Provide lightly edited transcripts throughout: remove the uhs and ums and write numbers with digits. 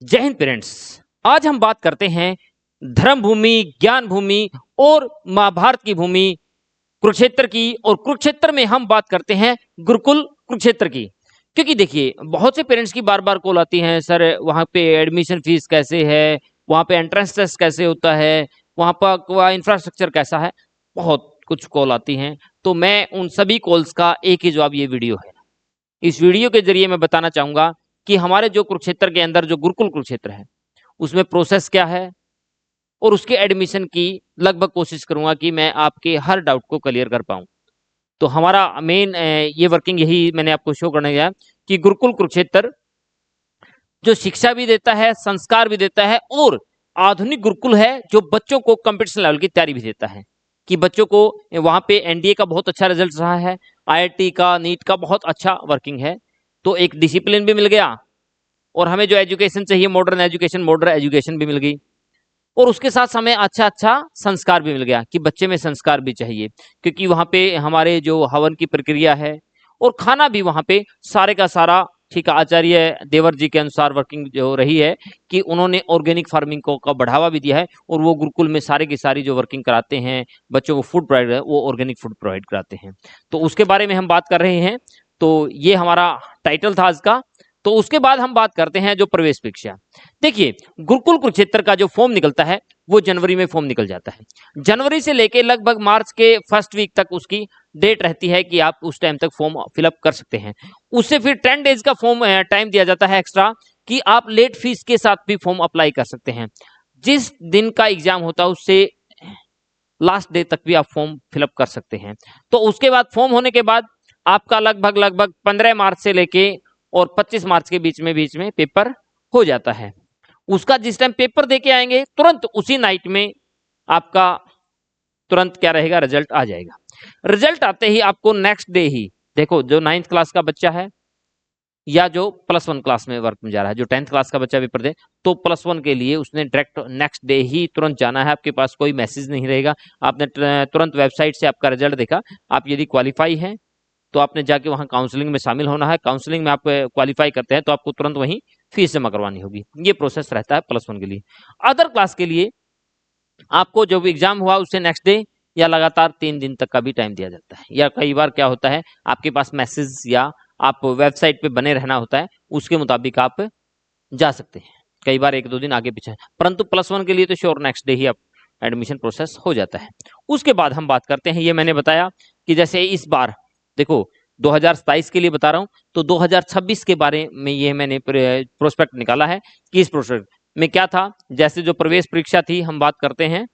जय हिंद पेरेंट्स। आज हम बात करते हैं धर्म भूमि, ज्ञान भूमि और महाभारत की भूमि कुरुक्षेत्र की। और कुरुक्षेत्र में हम बात करते हैं गुरुकुल कुरुक्षेत्र की, क्योंकि देखिए बहुत से पेरेंट्स की बार बार कॉल आती हैं, सर वहाँ पे एडमिशन फीस कैसे है, वहाँ पे एंट्रेंस टेस्ट कैसे होता है, वहाँ पर इंफ्रास्ट्रक्चर कैसा है, बहुत कुछ कॉल आती हैं। तो मैं उन सभी कॉल्स का एक ही जवाब ये वीडियो है। इस वीडियो के जरिए मैं बताना चाहूंगा कि हमारे जो कुरुक्षेत्र के अंदर जो गुरुकुल कुरुक्षेत्र है उसमें प्रोसेस क्या है, और उसके एडमिशन की लगभग कोशिश करूंगा कि मैं आपके हर डाउट को क्लियर कर पाऊं। तो हमारा मेन ये वर्किंग यही मैंने आपको शो करने गया कि गुरुकुल कुरुक्षेत्र जो शिक्षा भी देता है, संस्कार भी देता है, और आधुनिक गुरुकुल है जो बच्चों को कंपटीशन लेवल की तैयारी भी देता है। कि बच्चों को वहां पे एनडीए का बहुत अच्छा रिजल्ट रहा है, आईआईटी का, नीट का बहुत अच्छा वर्किंग है। तो एक डिसिप्लिन भी मिल गया, और हमें जो एजुकेशन चाहिए मॉडर्न एजुकेशन, मॉडर्न एजुकेशन भी मिल गई, और उसके साथ हमें अच्छा अच्छा संस्कार भी मिल गया कि बच्चे में संस्कार भी चाहिए। क्योंकि वहाँ पे हमारे जो हवन की प्रक्रिया है और खाना भी वहाँ पे सारे का सारा ठीक है, आचार्य देवर जी के अनुसार वर्किंग जो रही है कि उन्होंने ऑर्गेनिक फार्मिंग को का बढ़ावा भी दिया है, और वो गुरुकुल में सारे की सारी जो वर्किंग कराते हैं बच्चों को फूड प्रोवाइड है वो ऑर्गेनिक फूड प्रोवाइड कराते हैं। तो उसके बारे में हम बात कर रहे हैं। तो ये हमारा टाइटल था आज का। तो उसके बाद हम बात करते हैं जो प्रवेश परीक्षा। देखिए गुरुकुल कुरुक्षेत्र का जो फॉर्म निकलता है वो जनवरी में फॉर्म निकल जाता है। जनवरी से लेके लगभग मार्च के फर्स्ट वीक तक उसकी डेट रहती है कि आप उस टाइम तक फॉर्म फिलअप कर सकते हैं। उससे फिर 10 डेज का फॉर्म टाइम दिया जाता है एक्स्ट्रा, कि आप लेट फीस के साथ भी फॉर्म अप्लाई कर सकते हैं। जिस दिन का एग्जाम होता है उससे लास्ट डे तक भी आप फॉर्म फिलअप कर सकते हैं। तो उसके बाद फॉर्म होने के बाद आपका लगभग लगभग 15 मार्च से लेके और 25 मार्च के बीच में पेपर हो जाता है। उसका जिस टाइम पेपर देके आएंगे तुरंत उसी नाइट में आपका तुरंत क्या रहेगा, रिजल्ट आ जाएगा। रिजल्ट आते ही आपको नेक्स्ट डे ही, देखो जो 9th क्लास का बच्चा है या जो +1 क्लास में वर्क में जा रहा है, जो 10th क्लास का बच्चा पेपर दे, तो +1 के लिए उसने डायरेक्ट नेक्स्ट डे ही तुरंत जाना है। आपके पास कोई मैसेज नहीं रहेगा, आपने तुरंत वेबसाइट से आपका रिजल्ट देखा, आप यदि क्वालिफाई हैं तो आपने जाके वहाँ काउंसलिंग में शामिल होना है। काउंसलिंग में आप क्वालिफाई करते हैं तो आपको तुरंत वहीं फीस जमा करवानी होगी। ये प्रोसेस रहता है +1 के लिए। अदर क्लास के लिए आपको जो भी एग्जाम हुआ उससे नेक्स्ट डे या लगातार 3 दिन तक का भी टाइम दिया जाता है, या कई बार क्या होता है आपके पास मैसेज या आप वेबसाइट पे बने रहना होता है, उसके मुताबिक आप जा सकते हैं। कई बार 1-2 दिन आगे पीछे, परंतु +1 के लिए तो श्योर नेक्स्ट डे ही आप एडमिशन प्रोसेस हो जाता है। उसके बाद हम बात करते हैं, ये मैंने बताया कि जैसे इस बार देखो 2027 के लिए बता रहा हूं, तो 2026 के बारे में ये मैंने प्रोस्पेक्ट निकाला है कि इस प्रोस्पेक्ट में क्या था। जैसे जो प्रवेश परीक्षा थी हम बात करते हैं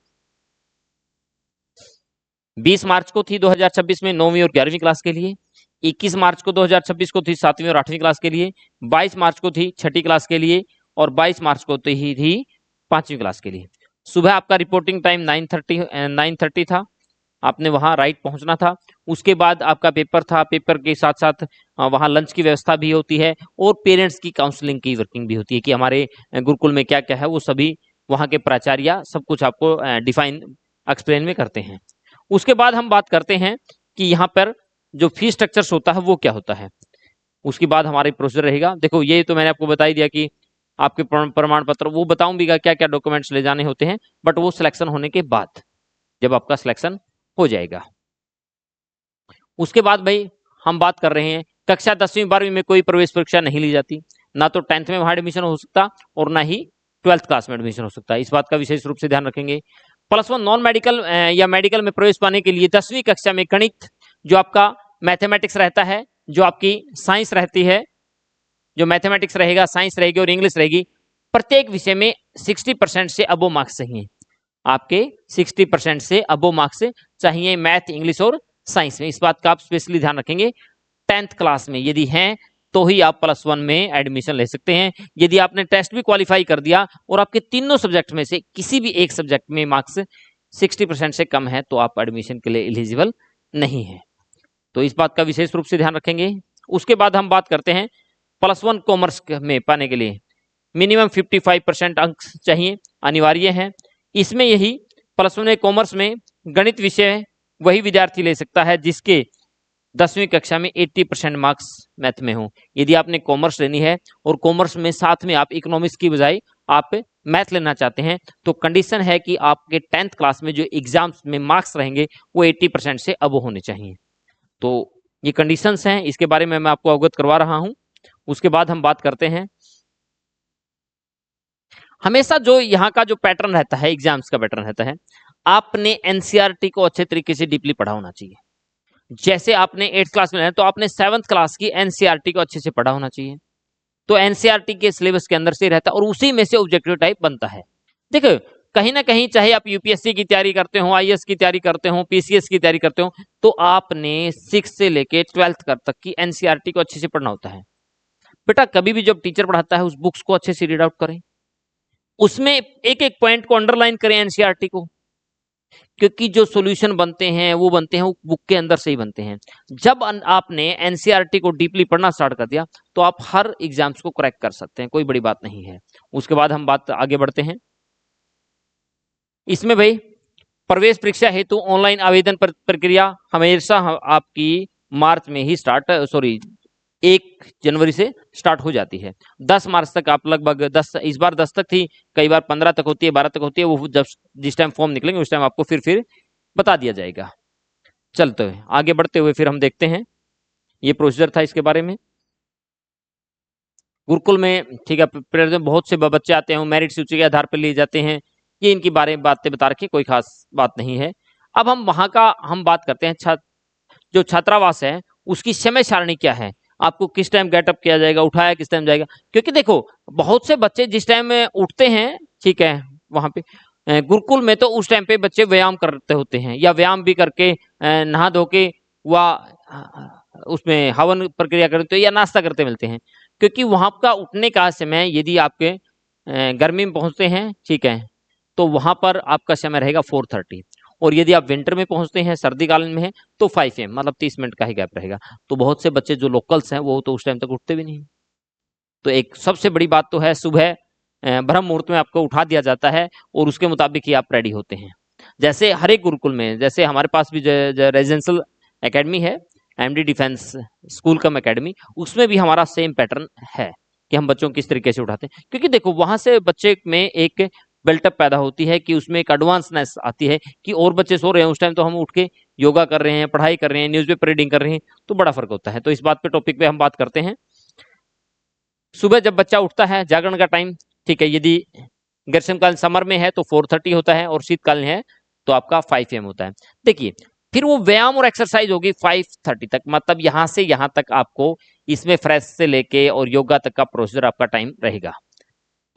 20 मार्च को थी 2026 में 9वीं और 11वीं क्लास के लिए, 21 मार्च को 2026 को थी 7वीं और 8वीं क्लास के लिए, 22 मार्च को थी 6ठी क्लास के लिए, और 22 मार्च को थी 5वीं क्लास के लिए। सुबह आपका रिपोर्टिंग टाइम 9:30 था, आपने वहां राइट पहुंचना था। उसके बाद आपका पेपर था, पेपर के साथ साथ वहां लंच की व्यवस्था भी होती है, और पेरेंट्स की काउंसलिंग की वर्किंग भी होती है कि हमारे गुरुकुल में क्या क्या है, वो सभी वहां के प्राचार्य सब कुछ आपको डिफाइन एक्सप्लेन में करते हैं। उसके बाद हम बात करते हैं कि यहाँ पर जो फीस स्ट्रक्चर होता है वो क्या होता है। उसके बाद हमारी प्रोसीजर रहेगा। देखो ये तो मैंने आपको बता ही दिया कि आपके प्रमाण पत्र, वो बताऊं भी क्या क्या डॉक्यूमेंट्स ले जाने होते हैं, बट वो सिलेक्शन होने के बाद, जब आपका सिलेक्शन हो जाएगा। उसके बाद भाई हम बात कर रहे हैं कक्षा 10वीं 12वीं में कोई प्रवेश परीक्षा नहीं ली जाती, ना तो 10th में वहां एडमिशन हो सकता और ना ही 12th क्लास में एडमिशन हो सकता है। इस बात का विशेष रूप से ध्यान रखेंगे। +1 नॉन मेडिकल या मेडिकल में प्रवेश पाने के लिए 10वीं कक्षा में गणित, जो आपका मैथमेटिक्स रहता है, जो आपकी साइंस रहती है, जो मैथमेटिक्स रहेगा, साइंस रहेगी और इंग्लिश रहेगी, प्रत्येक विषय में 60% से अबो मार्क्स चाहिए। आपके 60% से अबो मार्क्स चाहिए मैथ, इंग्लिश और साइंस में। इस बात का आप स्पेशली ध्यान रखेंगे। 10th क्लास में यदि हैं तो ही आप +1 में एडमिशन ले सकते हैं। यदि आपने टेस्ट भी क्वालिफाई कर दिया और आपके तीनों सब्जेक्ट में से किसी भी एक सब्जेक्ट में मार्क्स 60% से कम है तो आप एडमिशन के लिए एलिजिबल नहीं है। तो इस बात का विशेष रूप से ध्यान रखेंगे। उसके बाद हम बात करते हैं +1 कॉमर्स में पाने के लिए मिनिमम 55% अंक चाहिए, अनिवार्य है। इसमें यही +1 कॉमर्स में गणित विषय वही विद्यार्थी ले सकता है जिसके 10वीं कक्षा में 80% मार्क्स मैथ में हो। यदि आपने कॉमर्स लेनी है और कॉमर्स में साथ में आप इकोनॉमिक्स की बजाय आप मैथ लेना चाहते हैं, तो कंडीशन है कि आपके 10th क्लास में जो एग्जाम्स में मार्क्स रहेंगे वो 80% से अब होने चाहिए। तो ये कंडीशंस हैं, इसके बारे में मैं आपको अवगत करवा रहा हूं। उसके बाद हम बात करते हैं, हमेशा जो यहाँ का जो पैटर्न रहता है, एग्जाम्स का पैटर्न रहता है, आपने एनसीईआरटी को अच्छे तरीके से डीपली पढ़ा होना चाहिए। जैसे आपने 8th क्लास में है तो आपने 7th क्लास की एनसीईआरटी को अच्छे से पढ़ा होना चाहिए। तो एनसीईआरटी के सिलेबस के अंदर से रहता है और उसी में से ऑब्जेक्टिव टाइप बनता है। देखो कहीं ना कहीं चाहे आप यूपीएससी की तैयारी करते हो, आईएएस की तैयारी करते हो, पीसीएस की तैयारी करते हो, तो आपने 6 से लेके 12th तक की एनसीईआरटी को अच्छे से पढ़ना होता है। बेटा कभी भी जब टीचर पढ़ाता है उस बुक्स को अच्छे से रीड आउट करें, उसमें एक एक पॉइंट को अंडरलाइन करें एनसीईआरटी को, क्योंकि जो सॉल्यूशन बनते हैं वो बुक के अंदर से ही बनते हैं। जब आपने एनसीईआरटी को डीपली पढ़ना स्टार्ट कर दिया तो आप हर एग्जाम्स को क्रैक कर सकते हैं, कोई बड़ी बात नहीं है। उसके बाद हम बात आगे बढ़ते हैं। इसमें भाई प्रवेश परीक्षा हेतु ऑनलाइन आवेदन प्रक्रिया हमेशा आपकी मार्च में ही 1 जनवरी से स्टार्ट हो जाती है। 10 मार्च तक आप लगभग 10, इस बार 10 तक थी, कई बार 15 तक होती है, 12 तक होती है, वो जब जिस टाइम फॉर्म निकलेंगे उस टाइम आपको फिर बता दिया जाएगा। चलते हुए आगे बढ़ते हुए फिर हम देखते हैं, ये प्रोसीजर था इसके बारे में। गुरुकुल में ठीक है, बहुत से बच्चे आते हैं, मेरिट सूची के आधार पर लिए जाते हैं, ये इनकी बारे में बातें बता रखी, कोई खास बात नहीं है। अब हम वहां का हम बात करते हैं, जो छात्रावास है उसकी समय सारणी क्या है, आपको किस टाइम गेटअप किया जाएगा, उठाया किस टाइम जाएगा। क्योंकि देखो बहुत से बच्चे जिस टाइम में उठते हैं, ठीक है, वहां पे गुरुकुल में तो उस टाइम पे बच्चे व्यायाम करते होते हैं, या व्यायाम भी करके नहा धो के उसमें हवन प्रक्रिया करते या नाश्ता करते मिलते हैं। क्योंकि वहां का उठने का समय यदि आपके गर्मी में पहुंचते हैं, ठीक है, तो वहां पर आपका समय रहेगा 4:30, और यदि आप विंटर में पहुंचते हैं, सर्दी काल में है, तो 5 AM, मतलब 30 मिनट का ही गैप रहेगा। तो बहुत से बच्चे जो लोकल्स हैं वो तो उस टाइम तक उठते भी नहीं। तो एक सबसे बड़ी बात तो है, सुबह ब्रह्म मुहूर्त में आपको उठा दिया जाता है और उसके मुताबिक ही आप रेडी होते हैं। जैसे हर एक गुरुकुल में, जैसे हमारे पास भी रेजिडेंशियल एकेडमी है, एमडी डिफेंस स्कूल कम एकेडमी, उसमें भी हमारा सेम पैटर्न है कि हम बच्चों को किस तरीके से उठाते हैं। क्योंकि देखो वहां से बच्चे में एक बिल्टअप पैदा होती है कि उसमें एक एडवांसनेस आती है कि और बच्चे सो रहे हैं उस टाइम तो हम उठ के योगा कर रहे हैं, पढ़ाई कर रहे हैं, न्यूज़पेपर रीडिंग कर रहे हैं, तो बड़ा फर्क होता है। तो इस बात पे टॉपिक पे हम बात करते हैं। सुबह जब बच्चा उठता है, जागरण का टाइम, ठीक है, यदि ग्रीष्मकालीन समर में है तो 4:30 होता है, और शीतकालीन है तो आपका 5 AM होता है। देखिए फिर वो व्यायाम और एक्सरसाइज होगी 5:30 तक, मतलब यहां से यहां तक आपको इसमें फ्रेश से लेके और योगा तक का प्रोसीजर आपका टाइम रहेगा,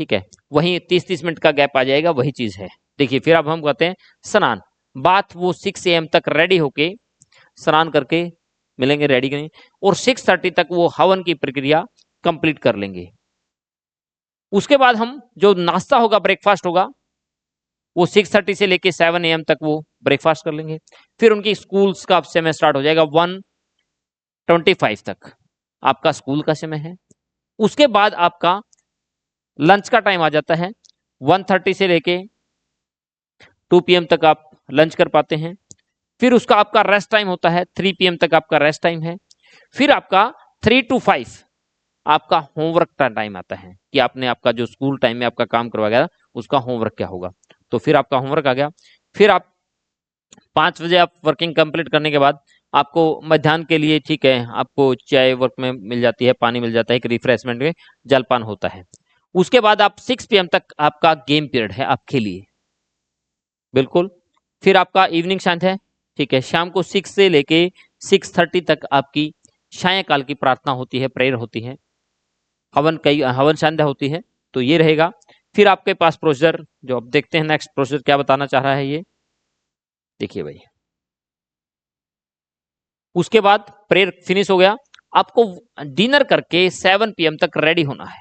ठीक है। वहीं 30-30 मिनट का गैप आ जाएगा, वही चीज है। देखिए फिर अब हम कहते हैं स्नान, बात वो 6 AM तक रेडी होके स्नान करके मिलेंगे, रेडी करेंगे, और 6:30 तक वो हवन की प्रक्रिया कंप्लीट कर लेंगे। उसके बाद हम जो नाश्ता होगा, ब्रेकफास्ट होगा, वो 6:30 से लेके 7 AM तक वो ब्रेकफास्ट कर लेंगे। फिर उनकी स्कूल्स का समय स्टार्ट हो जाएगा 1:25 तक आपका स्कूल का समय है। उसके बाद आपका लंच का टाइम आ जाता है, 1:30 से लेके 2 PM तक आप लंच कर पाते हैं। फिर उसका आपका रेस्ट टाइम होता है, 3 PM तक आपका रेस्ट टाइम है। फिर आपका 3 to 5 आपका होमवर्क का टाइम आता है कि आपने आपका जो स्कूल टाइम में आपका काम करवाया गया उसका होमवर्क क्या होगा, तो फिर आपका होमवर्क आ गया। फिर आप 5 बजे आप वर्किंग कंप्लीट करने के बाद आपको मध्याह्न के लिए, ठीक है, आपको चाय वर्क में मिल जाती है, पानी मिल जाता है, एक रिफ्रेशमेंट में जलपान होता है। उसके बाद आप 6 PM तक आपका गेम पीरियड है आपके लिए, बिल्कुल। फिर आपका इवनिंग शांत है, ठीक है, शाम को 6 से लेके 6:30 तक आपकी सायंकाल की प्रार्थना होती है, प्रेयर होती है, हवन संध्या होती है। तो ये रहेगा। फिर आपके पास प्रोसीजर जो अब देखते हैं, नेक्स्ट प्रोसीजर क्या बताना चाह रहा है ये देखिए भाई। उसके बाद प्रेयर फिनिश हो गया, आपको डिनर करके 7 PM तक रेडी होना है।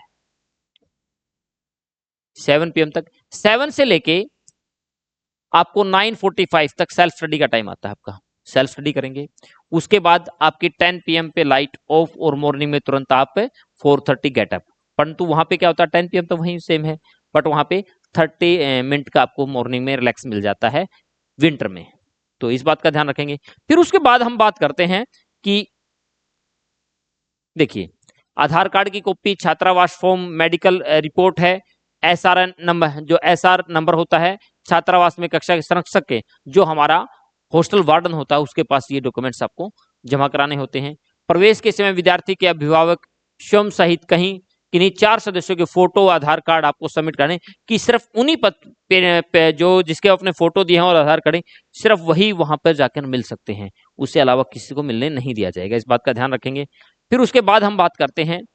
7 PM तक, 7 से लेके आपको 9:45 तक सेल्फ स्टडी का टाइम आता है आपका, सेल्फ स्टडी करेंगे। उसके बाद आपकी 10 PM पे लाइट ऑफ और मॉर्निंग में तुरंत आप 4:30 गेटअप। परंतु वहां पे क्या होता है, 10 PM तो वहीं सेम है, बट वहां पे 30 मिनट का आपको मॉर्निंग में रिलैक्स मिल जाता है विंटर में, तो इस बात का ध्यान रखेंगे। फिर उसके बाद हम बात करते हैं कि देखिए, आधार कार्ड की कॉपी, छात्रावास फॉर्म, मेडिकल रिपोर्ट है, एसआर नंबर, जो एसआर नंबर होता है छात्रावास में कक्षा के संरक्षक के, जो हमारा हॉस्टल वार्डन होता है, उसके पास ये डॉक्यूमेंट्स आपको जमा कराने होते हैं। प्रवेश के समय विद्यार्थी के अभिभावक स्वयं सहित कहीं किन्हीं 4 सदस्यों के फोटो, आधार कार्ड आपको सबमिट करने, कि सिर्फ उन्हीं पे जो जिसके अपने फोटो दिए हैं और आधार कार्ड, सिर्फ वही वहां पर जाकर मिल सकते हैं, उससे अलावा किसी को मिलने नहीं दिया जाएगा। इस बात का ध्यान रखेंगे। फिर उसके बाद हम बात करते हैं,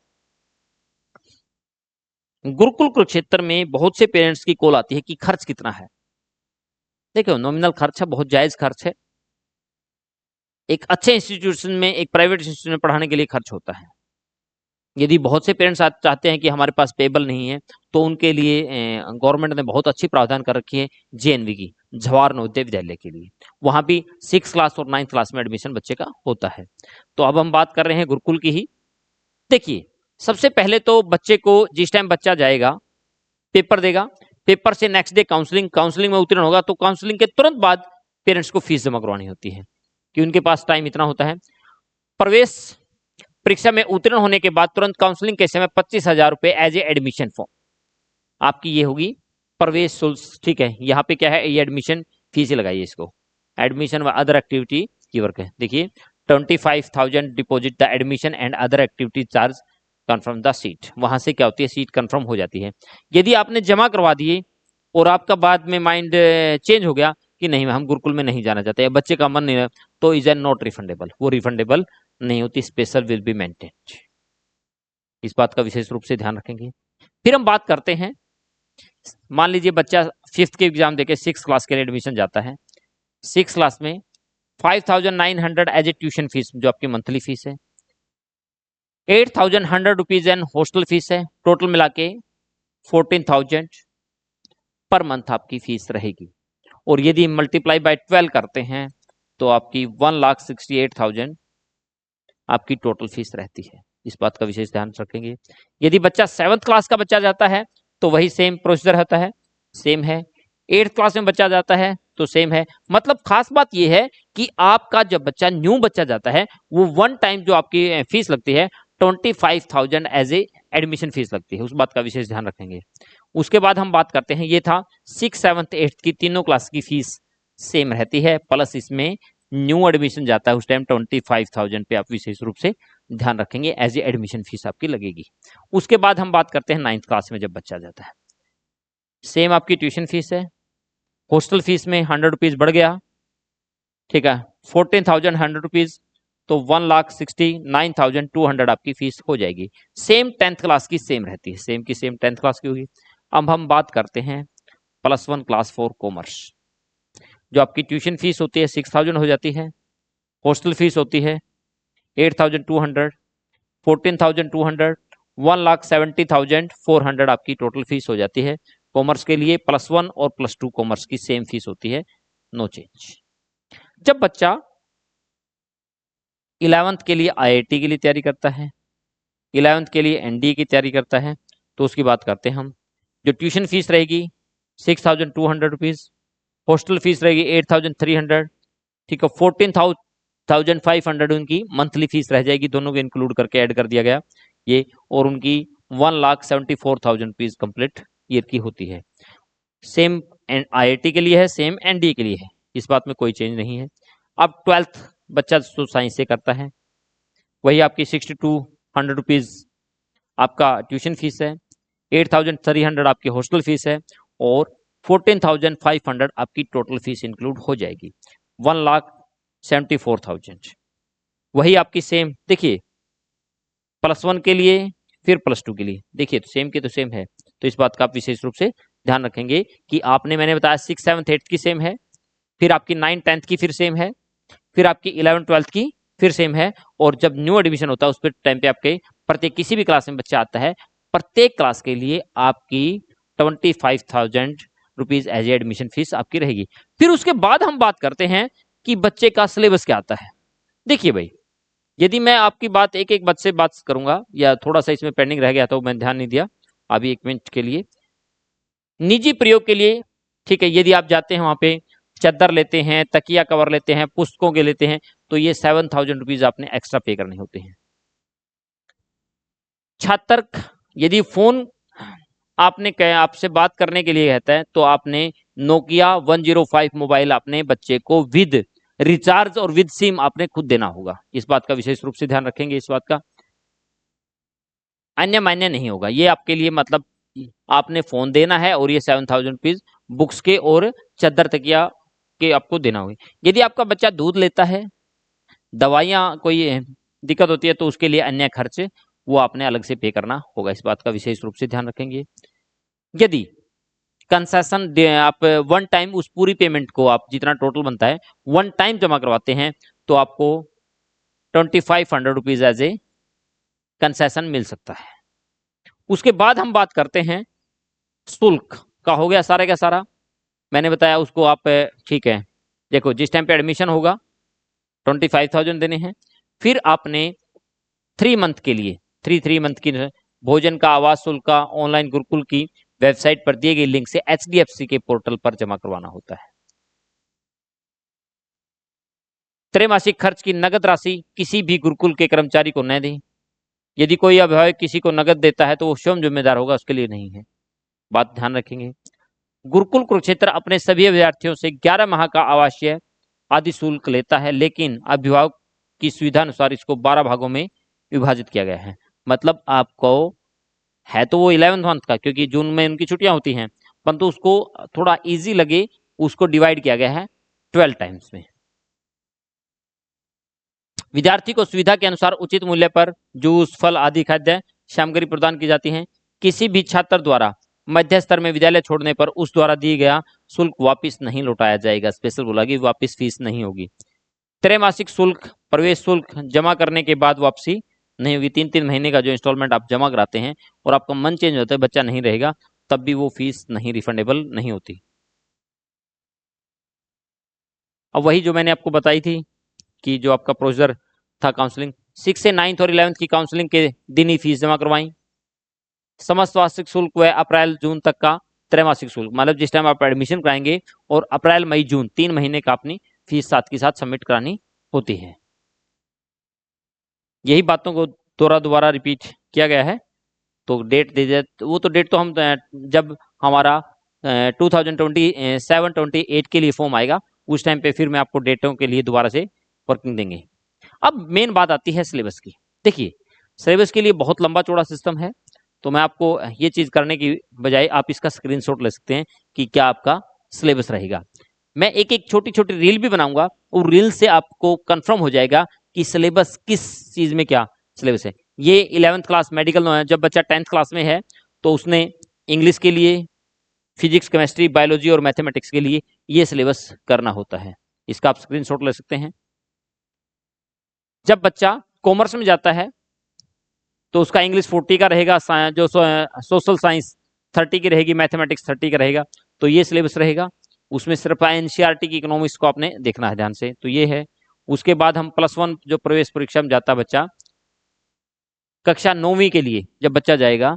गुरुकुल कुरुक्षेत्र में बहुत से पेरेंट्स की कॉल आती है कि खर्च कितना है। देखो, नॉमिनल खर्च है, बहुत जायज खर्च है। एक अच्छे इंस्टीट्यूशन में, एक प्राइवेट इंस्टीट्यूशन में पढ़ाने के लिए खर्च होता है। यदि बहुत से पेरेंट्स चाहते हैं कि हमारे पास पेबल नहीं है, तो उनके लिए गवर्नमेंट ने बहुत अच्छी प्रावधान कर रखी है जेएनवी की, जवाहर नवोदय विद्यालय के लिए। वहां भी 6 क्लास और 9th क्लास में एडमिशन बच्चे का होता है। तो अब हम बात कर रहे हैं गुरुकुल की ही। देखिए, सबसे पहले तो बच्चे को जिस टाइम बच्चा जाएगा, पेपर देगा, पेपर से नेक्स्ट डे काउंसलिंग में उत्तीर्ण होगा, तो काउंसलिंग के तुरंत बाद पेरेंट्स को फीस जमा करवानी होती है, कि उनके पास टाइम इतना होता है। प्रवेश परीक्षा में उत्तीर्ण होने के बाद तुरंत काउंसलिंग के समय 25,000 रुपए एज ए एडमिशन फॉर्म आपकी ये होगी प्रवेश शुल्क। ठीक है, यहाँ पे क्या है, ये एडमिशन फीस ही लगाइए इसको, एडमिशन व अदर एक्टिविटी की वर्क है। देखिए, 25,000 deposit the admission and other activity charge confirm the seat. वहां से क्या होती है, सीट कंफर्म हो जाती है। यदि आपने जमा करवा दिए और आपका बाद में माइंड चेंज हो गया कि नहीं, हम गुरुकुल में नहीं जाना चाहते, बच्चे का मन नहीं है, तो इज एन नॉट रिफंडेबल, वो रिफंडेबल नहीं होती, स्पेशल विल बी मेंटेन्ड। इस बात का विशेष रूप से ध्यान रखेंगे। फिर हम बात करते हैं, मान लीजिए बच्चा 5th के एग्जाम देके 6th क्लास के लिए एडमिशन जाता है। 6th क्लास में 5,900 एज ए ट्यूशन फीस, जो आपकी मंथली फीस है, 8,100 रुपीज एंड हॉस्टल फीस है, टोटल मिला के 14,000 पर मंथ आपकी फीस रहेगी। और यदि मल्टीप्लाई बाय 12 करते हैं तो आपकी 1,68,000 आपकी टोटल फीस रहती है। इस बात का विशेष ध्यान रखेंगे। यदि बच्चा 7th क्लास का बच्चा जाता है तो वही सेम प्रोसीजर होता है, सेम है। 8th क्लास में बच्चा जाता है तो सेम है। मतलब खास बात यह है कि आपका जब बच्चा न्यू बच्चा जाता है, वो वन टाइम जो आपकी फीस लगती है 25,000 एज ए एडमिशन फीस लगती है, उस बात का विशेष ध्यान रखेंगे। उसके बाद हम बात करते हैं, ये था 6th 7th 8th की तीनों क्लास की फीस सेम रहती है, प्लस इसमें न्यू एडमिशन जाता है उस टाइम 25,000 पे आप विशेष रूप से ध्यान रखेंगे, एज ए एडमिशन फीस आपकी लगेगी। उसके बाद हम बात करते हैं 9th क्लास में जब बच्चा जाता है, सेम आपकी ट्यूशन फीस है, हॉस्टल फीस में 100 रुपीज बढ़ गया, ठीक है, 14,100 रुपीज, तो 1,69,200 आपकी फीस हो जाएगी। सेम 10th क्लास की सेम रहती है, सेम की सेम 10th क्लास की होगी। अब हम बात करते हैं +1 क्लास फॉर कॉमर्स, जो आपकी ट्यूशन फीस होती है 6,000 हो जाती है, हॉस्टल फीस होती है 8,200, 14,200, 1,70,400 आपकी टोटल फीस हो जाती है। कॉमर्स के लिए +1 और +2 कॉमर्स की सेम फीस होती है, नो चेंज। जब बच्चा 11th के लिए आईआईटी के लिए तैयारी करता है, 11th के लिए एनडीए की तैयारी करता है, तो उसकी बात करते हैं हम। जो ट्यूशन फीस रहेगी 6,200 रुपीज, हॉस्टल फीस रहेगी 8,300, ठीक है, 14,500 उनकी मंथली फीस रह जाएगी, दोनों को इंक्लूड करके ऐड कर दिया गया ये, और उनकी 1,74,000 रुपीज कंप्लीट ईयर की होती है। सेम आईआईटी के लिए है, सेम एनडीए के लिए है, इस बात में कोई चेंज नहीं है। अब 12th बच्चा तो साइंस से करता है, वही आपकी 6,200 रुपीज आपका ट्यूशन फीस है, 8,300 आपकी हॉस्टल फीस है, और 14,500 आपकी टोटल फीस इंक्लूड हो जाएगी, 1,74,000। वही आपकी सेम, देखिए +1 के लिए फिर +2 के लिए, देखिए तो सेम के तो सेम है, तो इस बात का आप विशेष रूप से ध्यान रखेंगे कि आपने, मैंने बताया 6th 7th 8th की सेम है, फिर आपकी 9th 10th की फिर सेम है, फिर आपकी 11th 12th की फिर सेम है, और जब न्यू एडमिशन होता है उस पर टाइम पे आपके प्रत्येक किसी भी क्लास में बच्चा आता है, प्रत्येक क्लास के लिए आपकी 25,000 rupees as a admission fee आपकी रहेगी। फिर उसके बाद हम बात करते हैं कि बच्चे का सिलेबस क्या आता है। देखिए भाई, यदि मैं आपकी बात एक एक बात से बात करूंगा, या थोड़ा सा इसमें पेंडिंग रह गया तो मैं ध्यान नहीं दिया, अभी 1 मिनट के लिए निजी प्रयोग के लिए, ठीक है, यदि आप जाते हैं वहां पे चादर लेते हैं, तकिया कवर लेते हैं, पुस्तकों के लेते हैं, तो ये 7,000 रुपीज आपने एक्स्ट्रा पे करने होते हैं। छात्र यदि फोन आपने आपसे बात करने के लिए कहता है तो आपने नोकिया 105 मोबाइल अपने बच्चे को विद रिचार्ज और विद सिम आपने खुद देना होगा। इस बात का विशेष रूप से ध्यान रखेंगे। इस बात का अन्य मान्य नहीं होगा। ये आपके लिए मतलब आपने फोन देना है और ये 7,000 रुपीज बुक्स के और चादर तकिया के आपको देना होगा। यदि आपका बच्चा दूध लेता है, दवाइयाँ कोई दिक्कत होती है, तो उसके लिए अन्य खर्च वो आपने अलग से पे करना होगा। इस बात का विशेष रूप से ध्यान रखेंगे। यदि कंसेशन आप वन टाइम उस पूरी पेमेंट को आप जितना टोटल बनता है वन टाइम जमा करवाते हैं तो आपको 2,500 रुपीज एज ए कंसेशन मिल सकता है। उसके बाद हम बात करते हैं शुल्क का। हो गया सारा का सारा, मैंने बताया उसको आप ठीक है। देखो जिस टाइम पे एडमिशन होगा 25,000 देने हैं। फिर आपने 3 मंथ के लिए 3 मंथ की भोजन का, आवास शुल्क का ऑनलाइन गुरुकुल की वेबसाइट पर दिए गए लिंक से HDFC के पोर्टल पर जमा करवाना होता है। त्रैमासिक खर्च की नगद राशि किसी भी गुरुकुल के कर्मचारी को न दें। यदि कोई अभिभावक किसी को नगद देता है तो वो स्वयं जिम्मेदार होगा, उसके लिए नहीं है। बात ध्यान रखेंगे। गुरुकुल कुरुक्षेत्र अपने सभी विद्यार्थियों से 11 माह का आवासीय आदि शुल्क लेता है, लेकिन अभिभावक की सुविधा अनुसार इसको 12 भागों में विभाजित किया गया है। मतलब आपको है तो वो 11th मंथ का, क्योंकि जून में उनकी छुट्टियां होती हैं, परंतु उसको थोड़ा इजी लगे उसको डिवाइड किया गया है 12 टाइम्स में। विद्यार्थी को सुविधा के अनुसार उचित मूल्य पर जूस, फल आदि खाद्य सामग्री प्रदान की जाती है। किसी भी छात्र द्वारा मध्य स्तर में विद्यालय छोड़ने पर उस द्वारा दिए गया शुल्क वापिस नहीं लौटाया जाएगा। स्पेशल बोला कि वापिस फीस नहीं होगी। त्रैमासिक शुल्क, प्रवेश शुल्क जमा करने के बाद वापसी नहीं होगी। 3 महीने का जो इंस्टॉलमेंट आप जमा कराते हैं और आपका मन चेंज होता है, बच्चा नहीं रहेगा, तब भी वो फीस नहीं रिफंडेबल नहीं होती। अब वही जो मैंने आपको बताई थी कि जो आपका प्रोसीजर था काउंसलिंग, 6 से 9th और 11th की काउंसलिंग के दिन ही फीस जमा करवाई। समस्त वार्षिक शुल्क व अप्रैल जून तक का त्रैमासिक शुल्क, मतलब जिस टाइम आप एडमिशन कराएंगे और अप्रैल मई जून 3 महीने का अपनी फीस साथ के साथ सबमिट करानी होती है। यही बातों को दोबारा रिपीट किया गया है। तो डेट दे दिया, वो तो डेट तो हम जब हमारा 2027-28 के लिए फॉर्म आएगा उस टाइम पे फिर मैं आपको डेटों के लिए दोबारा से वर्किंग देंगे। अब मेन बात आती है सिलेबस की। देखिए सिलेबस के लिए बहुत लंबा चौड़ा सिस्टम है, तो मैं आपको ये चीज करने की बजाय आप इसका स्क्रीनशॉट ले सकते हैं कि क्या आपका सिलेबस रहेगा। मैं एक एक छोटी छोटी रील भी बनाऊंगा और रील से आपको कंफर्म हो जाएगा कि सिलेबस किस चीज में क्या सिलेबस है। ये 11th क्लास मेडिकल, जब बच्चा 10th क्लास में है तो उसने इंग्लिश के लिए, फिजिक्स, केमिस्ट्री, बायोलॉजी और मैथमेटिक्स के लिए ये सिलेबस करना होता है। इसका आप स्क्रीनशॉट ले सकते हैं। जब बच्चा कॉमर्स में जाता है तो उसका इंग्लिश 40 का रहेगा, जो सोशल साइंस 30 की रहेगी, मैथमेटिक्स 30 का रहेगा। तो ये सिलेबस रहेगा। उसमें सिर्फ NCERT की इकोनॉमिक्स को आपने देखना है ध्यान से, तो ये है। उसके बाद हम +1 जो प्रवेश परीक्षा में जाता बच्चा, कक्षा 9वीं के लिए जब बच्चा जाएगा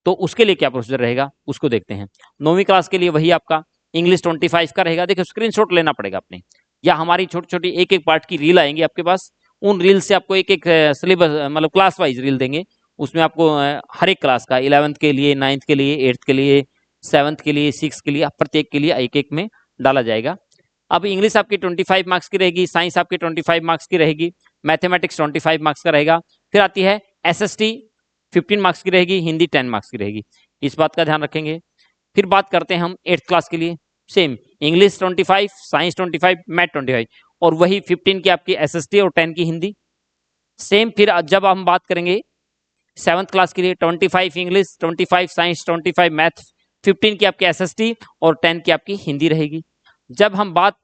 तो उसके लिए क्या प्रोसीजर रहेगा उसको देखते हैं। 9वीं क्लास के लिए वही आपका इंग्लिश 25 का रहेगा। देखिए स्क्रीनशॉट लेना पड़ेगा अपने, या हमारी छोटी छोटी एक एक पार्ट की रील आएंगी आपके पास, उन रील से आपको एक एक सिलेबस मतलब क्लास वाइज रील देंगे। उसमें आपको हर एक क्लास का 11th के लिए, 9th के लिए, 8th के लिए, 7th के लिए, 6th के लिए, प्रत्येक के लिए एक एक में डाला जाएगा। अब इंग्लिश आपकी 25 मार्क्स की रहेगी, साइंस आपकी 25 मार्क्स की रहेगी, मैथमेटिक्स 25 मार्क्स का रहेगा। फिर आती है SST 15 मार्क्स की रहेगी, हिंदी 10 मार्क्स की रहेगी। इस बात का ध्यान रखेंगे। फिर बात करते हैं हम 8th क्लास के लिए, सेम इंग्लिश 25, साइंस 25, मैथ 25 और वही 15 की आपकी SST और 10 की हिंदी सेम। फिर जब हम बात करेंगे 7th क्लास के लिए 25 इंग्लिश, 25 साइंस, 25 मैथ, 15 की आपकी SST और 10 की आपकी हिंदी रहेगी। जब हम बात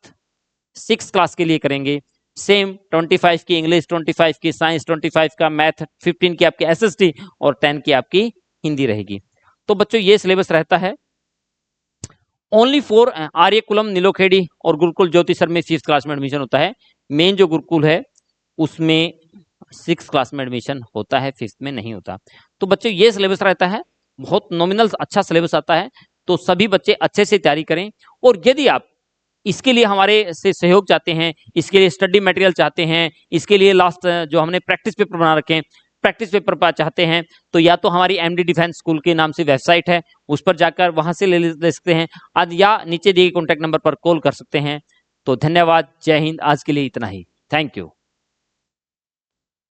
6th क्लास के लिए करेंगे, सेम 25 की इंग्लिश, 25 की साइंस, 25 का मैथ, 15 की आपकी SST और 10 की आपकी हिंदी रहेगी। तो बच्चों ये सिलेबस रहता है ओनली फॉर आर्यकुलम, नीलोखेड़ी और गुरुकुल ज्योतिसर में 5th क्लास में एडमिशन होता है। मेन जो गुरुकुल है उसमें 6th क्लास में एडमिशन होता है, 5th में नहीं होता। तो बच्चों ये सिलेबस रहता है, बहुत नॉमिनल अच्छा सिलेबस आता है। तो सभी बच्चे अच्छे से तैयारी करें। और यदि आप इसके लिए हमारे से सहयोग चाहते हैं, इसके लिए स्टडी मटेरियल चाहते हैं, इसके लिए लास्ट जो हमने प्रैक्टिस पेपर बना रखे हैं, प्रैक्टिस पेपर चाहते हैं, तो या तो हमारी एमडी डिफेंस स्कूल के नाम से वेबसाइट है, उस पर जाकर वहां से ले सकते हैं, या नीचे दिए कॉन्टैक्ट नंबर पर कॉल कर सकते हैं। तो धन्यवाद, जय हिंद। आज के लिए इतना ही, थैंक यू।